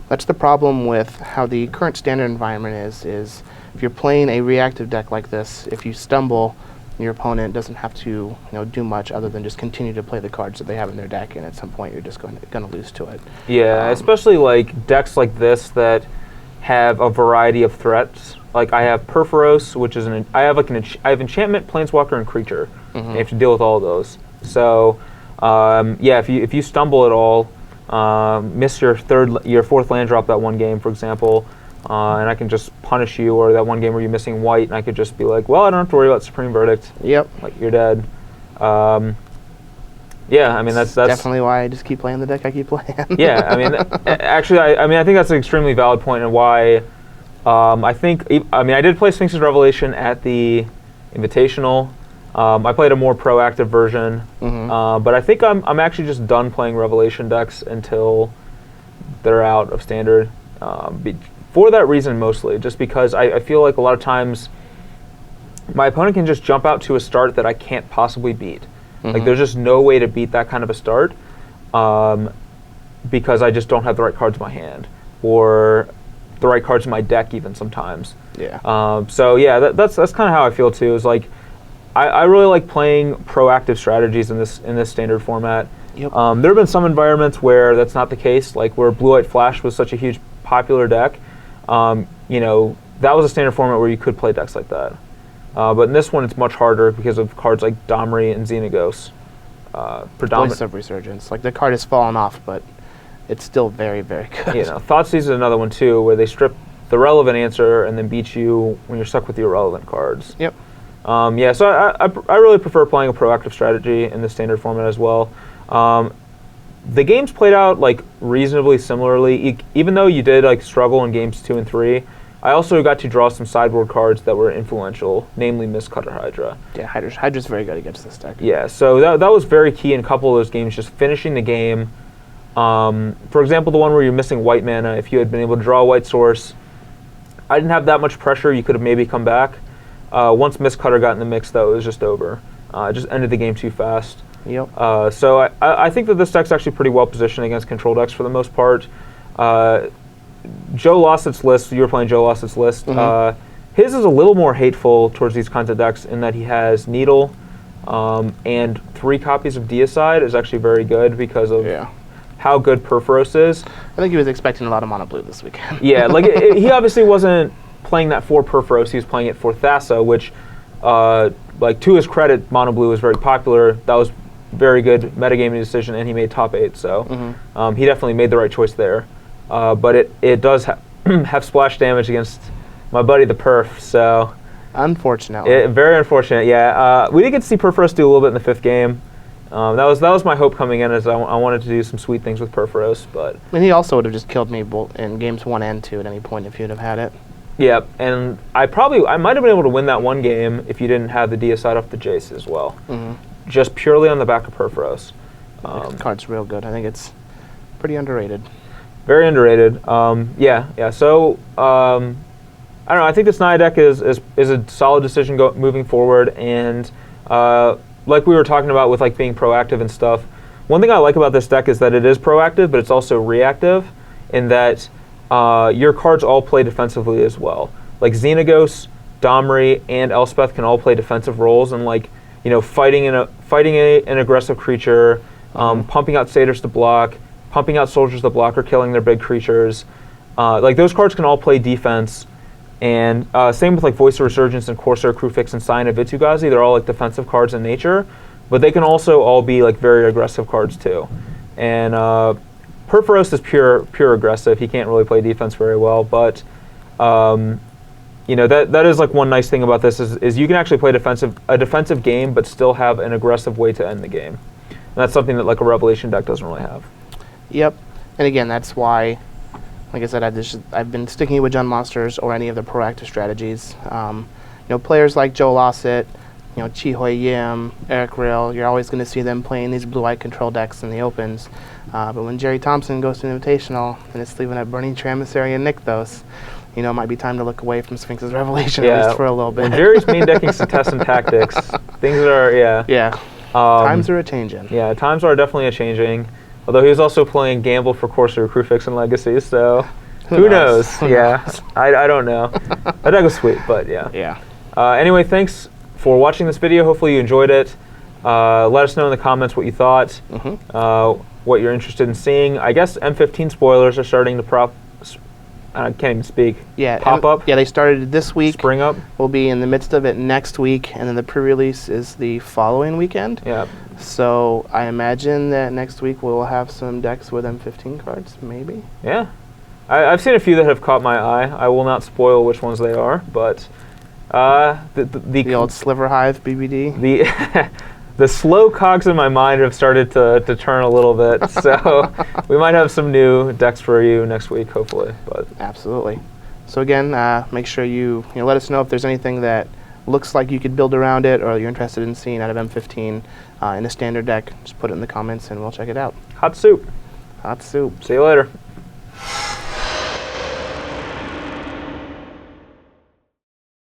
that's the problem with how the current standard environment is if you're playing a reactive deck like this, if you stumble, your opponent doesn't have to do much other than just continue to play the cards that they have in their deck, and at some point you're just going to lose to it. Yeah, especially like decks like this that have a variety of threats. Like I have Perforos, which is I have enchantment, planeswalker, and creature. And you have to deal with all of those. So if you stumble at all, miss your 4th land drop that one game, for example, and I can just punish you, or that one game where you're missing white, and I could just be like, well, I don't have to worry about Supreme Verdict. Yep. Like, you're dead. Yeah, I mean, that's definitely why I just keep playing the deck I keep playing. Yeah, I mean, actually, I think that's an extremely valid point, and why I did play Sphinx's Revelation at the Invitational. I played a more proactive version, but I think I'm actually just done playing Revelation decks until they're out of Standard. For that reason, mostly, just because I feel like a lot of times my opponent can just jump out to a start that I can't possibly beat. Like, there's just no way to beat that kind of a start because I just don't have the right cards in my hand, or the right cards in my deck even sometimes. Yeah. So yeah, that's kind of how I feel too. Is like I really like playing proactive strategies in this standard format. Yep. There have been some environments where that's not the case, like where Blue-White Flash was such a huge popular deck. That was a standard format where you could play decks like that. But in this one, it's much harder because of cards like Domri and Xenagos. Voice of Resurgence. Like, the card has fallen off, but it's still very, very good. Thoughtseize is another one too, where they strip the relevant answer and then beat you when you're stuck with the irrelevant cards. Yep. So I really prefer playing a proactive strategy in the standard format as well. The games played out like reasonably similarly, even though you did like struggle in games 2 and 3. I also got to draw some sideboard cards that were influential, namely Mistcutter Hydra. Yeah, Hydra's very good against this deck. Yeah, so that was very key in a couple of those games, just finishing the game. For example, the one where you're missing white mana, if you had been able to draw a white source, I didn't have that much pressure. You could have maybe come back. Once Mistcutter got in the mix, though, it was just over. It just ended the game too fast. Yep. So I think that this deck's actually pretty well positioned against control decks for the most part. Joe Lossett's list, you were playing Joe Lossett's list. His is a little more hateful towards these kinds of decks in that he has Needle and 3 copies of Deicide is actually very good because of how good Perforos is. I think he was expecting a lot of mono blue this weekend. Yeah, like he obviously wasn't playing that for Perforos, he was playing it for Thassa, which, like, to his credit, mono blue was very popular. That was very good metagaming decision, and he made top 8, so he definitely made the right choice there. But it does have splash damage against my buddy the Perf, so... Unfortunately. Very unfortunate, yeah. We did get to see Perforos do a little bit in the 5th game. That was my hope coming in, as I wanted to do some sweet things with Perforos, but... And he also would have just killed me both in games 1 and 2 at any point if you'd have had it. Yeah, and I might have been able to win that one game if you didn't have the Deicide off the Jace as well. Just purely on the back of Perforos. The card's real good. I think it's pretty underrated. Very underrated. So I don't know. I think this Naya deck is a solid decision moving forward, and like we were talking about with like being proactive and stuff. One thing I like about this deck is that it is proactive, but it's also reactive, in that your cards all play defensively as well. Like Xenagos, Domri, and Elspeth can all play defensive roles, and like fighting an aggressive creature, pumping out satyrs to block, pumping out soldiers to block, or killing their big creatures. Like those cards can all play defense, and same with like Voice of Resurgence and Corsair, Krufix, and Sign of Vitsugazi. They're all like defensive cards in nature, but they can also all be like very aggressive cards too. And Perforos is pure aggressive. He can't really play defense very well, but that is like one nice thing about this is you can actually play a defensive game, but still have an aggressive way to end the game. And that's something that like a Revelation deck doesn't really have. Yep. And again, that's why like I said, I've been sticking with Jund monsters or any of the proactive strategies. Players like Joe Lossett, Chi Hoi Yim, Eric Rill, you're always going to see them playing these blue-white control decks in the opens. But when Jerry Thompson goes to an Invitational and it's leaving a Burning Tree Emissary and Nykthos, it might be time to look away from Sphinx's Revelation at least for a little bit. When Jerry's main decking Setessan Tactics, things are, times are a-changing. Yeah, times are definitely a-changing. Although he was also playing Gamble for Corsair, Crewfix, and Legacy, so who knows? I don't know. That deck was sweet, but yeah. Yeah. Anyway, thanks for watching this video. Hopefully you enjoyed it. Let us know in the comments what you thought, what you're interested in seeing. I guess M15 spoilers are starting to I can't even speak. Yeah, pop up. Yeah, they started this week. Spring up. We'll be in the midst of it next week, and then the pre-release is the following weekend. Yeah. So I imagine that next week we'll have some decks with M15 cards, maybe. Yeah. I've seen a few that have caught my eye. I will not spoil which ones they are, but the old Sliver Hive BBD. The slow cogs in my mind have started to turn a little bit, so we might have some new decks for you next week, hopefully. But absolutely. So again, make sure you let us know if there's anything that looks like you could build around it or you're interested in seeing out of M15 in a standard deck. Just put it in the comments and we'll check it out. Hot soup. Hot soup. See you later.